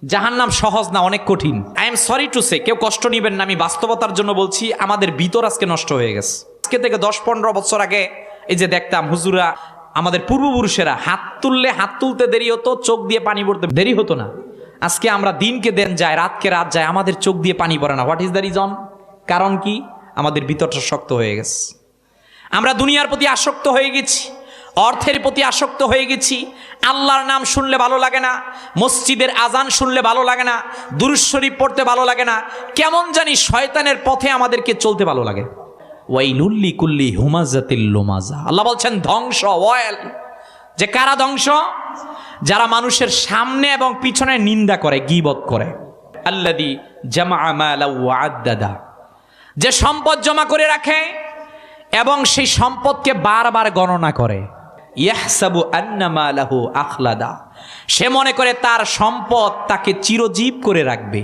জাহান্নাম সহজ না, অনেক কঠিন। I am sorry to say, কেউ কষ্ট নিবেন না, আমি বাস্তবতার জন্য বলছি, আমাদের ভিতর আজকে নষ্ট হয়ে গেছে। আজকে থেকে 10-15 বছর আগে এই যে দেখতাম হুজুরা, আমাদের পূর্বপুরুষেরা হাত তুলতে দেরি হতো, চোখ দিয়ে পানি পড়তে দেরি হতো না। আজকে আমরা দিনকে দিন যায়, রাতকে রাত যায়, আমাদের চোখ দিয়ে পানি পড়ে না। What is the reason? কারণ কি? আমাদের ভিতরটা শক্ত হয়ে গেছে। আমরা দুনিয়ার প্রতি আসক্ত হয়ে গেছি, অর্থের প্রতি আসক্ত হয়ে গেছি। আল্লাহর নাম শুনলে ভালো লাগে না, মসজিদের আজান শুনলে ভালো লাগে না, দুরূদ শরীফ পড়তে ভালো লাগে না, কেমন জানি শয়তানের পথে আমাদেরকে চলতে ভালো লাগে। ওয়াইলুল লিকুল্লি হুমাজাতিল লুমাজা, আল্লাহ বলছেন ধ্বংস, ওয়াইল। যে কারা ধ্বংস? যারা মানুষের সামনে এবং পিছনে নিন্দা করে, গীবত করে। আল্লাযী জামা মালা ওয়া আদ্দাদা, যে সম্পদ জমা করে রাখে এবং সেই সম্পদকে বারবার গণনা করে। ইয়াহসাবু আন্না মালাহু আখলাদা, সে মনে করে তার সম্পদ তাকে চিরজীব করে রাখবে।